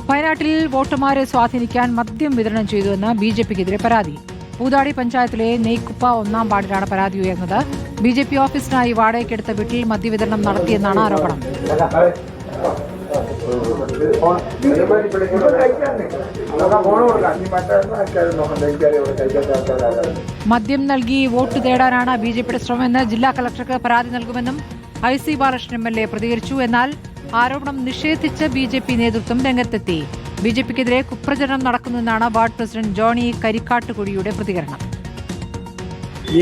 വയനാട്ടിൽ വോട്ടർമാരെ സ്വാധീനിക്കാൻ മദ്യം വിതരണം ചെയ്തുവെന്ന് ബിജെപിക്കെതിരെ പരാതി. പൂതാടി പഞ്ചായത്തിലെ നെയ്ക്കുപ്പ 1-ാം വാർഡിലാണ് പരാതി ഉയർന്നത്. ബിജെപി ഓഫീസിനായി വാടകയ്ക്കെടുത്ത വീട്ടിൽ മദ്യവിതരണം നടത്തിയെന്നാണ് ആരോപണം. മദ്യം നൽകി വോട്ട് തേടാനാണ് ബിജെപിയുടെ ശ്രമമെന്ന് ജില്ലാ കളക്ടർക്ക് പരാതി നൽകുമെന്നും IC ബാലകൃഷ്ണൻ MLA പ്രതികരിച്ചു. എന്നാൽ ആരോപണം നിഷേധിച്ച് ബിജെപി നേതൃത്വം രംഗത്തെത്തി. ബിജെപിക്കെതിരെ കുപ്രചരണം നടക്കുന്നുവെന്നാണ് വാർഡ് പ്രസിഡന്റ് ജോണി കരിക്കാട്ടുകുഴിയുടെ പ്രതികരണം.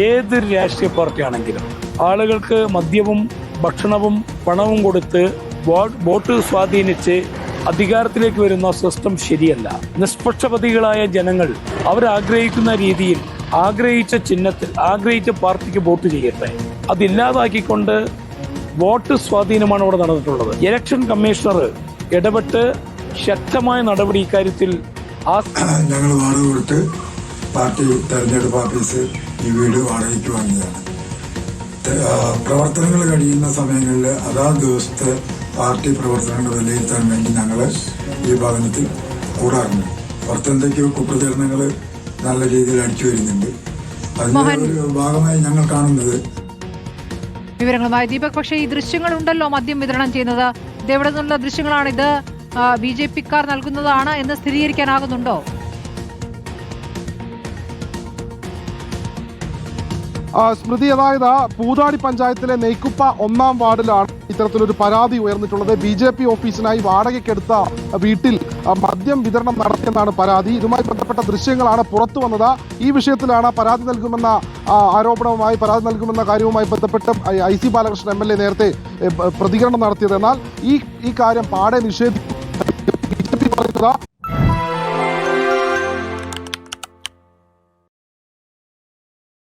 ഏതൊരു രാഷ്ട്രീയ പാർട്ടിയാണെങ്കിലും ആളുകൾക്ക് മദ്യവും ഭക്ഷണവും പണവും കൊടുത്ത് വോട്ട് സ്വാധീനിച്ച് അധികാരത്തിലേക്ക് വരുന്ന സിസ്റ്റം ശരിയല്ല. നിഷ്പക്ഷപാതികളായ ജനങ്ങൾ അവരാഗ്രഹിക്കുന്ന രീതിയിൽ ആഗ്രഹിച്ച ചിഹ്നത്തിൽ ആഗ്രഹിച്ച പാർട്ടിക്ക് വോട്ട് ചെയ്യട്ടെ. അതില്ലാതാക്കിക്കൊണ്ട് വോട്ട് സ്വാധീനമാണ് ഇവിടെ നടന്നിട്ടുള്ളത്. ഇലക്ഷൻ കമ്മീഷണർ ഇടപെട്ട് ശക്തമായ നടപടി ഇക്കാര്യത്തിൽ ഞങ്ങൾ വാടക കൊടുത്ത് പാർട്ടി തെരഞ്ഞെടുപ്പ് ഓഫീസ് ഈ വീട് വാടകയ്ക്ക് വാങ്ങിയതാണ്. പ്രവർത്തനങ്ങൾ കഴിയുന്ന സമയങ്ങളിൽ അതാത് ദിവസത്തെ പാർട്ടി പ്രവർത്തനങ്ങൾ വിലയിരുത്താൻ വേണ്ടി ഞങ്ങൾ ഈ ഭവനത്തിൽ കൂടാറുണ്ട്. പുറത്തെന്തൊക്കെയോ കുപ്രചരണങ്ങൾ നല്ല രീതിയിൽ അടിച്ചു വരുന്നുണ്ട്. അതിന്റെ ഒരു ഭാഗമായി ഞങ്ങൾ കാണുന്നത്. വിവരങ്ങളുമായി ദീപക്. പക്ഷേ ഈ ദൃശ്യങ്ങളുണ്ടല്ലോ മദ്യം വിതരണം ചെയ്യുന്നത്, ഇതെവിടെ നിന്നുള്ള ദൃശ്യങ്ങളാണ്? ഇത് ബിജെപിക്കാർ നൽകുന്നതാണ് എന്ന് സ്ഥിരീകരിക്കാനാകുന്നുണ്ടോ? സ്മൃതി, അതായത് പൂതാടി പഞ്ചായത്തിലെ നെയ്ക്കുപ്പ 1-ാം വാർഡിലാണ് ഇത്തരത്തിലൊരു പരാതി ഉയർന്നിട്ടുള്ളത്. ബിജെപി ഓഫീസിനായി വാടകയ്ക്കെടുത്ത വീട്ടിൽ മദ്യം വിതരണം നടത്തിയെന്നാണ് പരാതി. ഇതുമായി ബന്ധപ്പെട്ട ദൃശ്യങ്ങളാണ് പുറത്തു വന്നത്. ഈ വിഷയത്തിലാണ് പരാതി നൽകുമെന്ന ആരോപണവുമായി പരാതി കാര്യവുമായി ബന്ധപ്പെട്ട് IC ബാലകൃഷ്ണൻ MLA നേരത്തെ പ്രതികരണം നടത്തിയത്. എന്നാൽ ഈ കാര്യം പാടെ നിഷേധിച്ചു. ബിജെപി പറയുന്നത്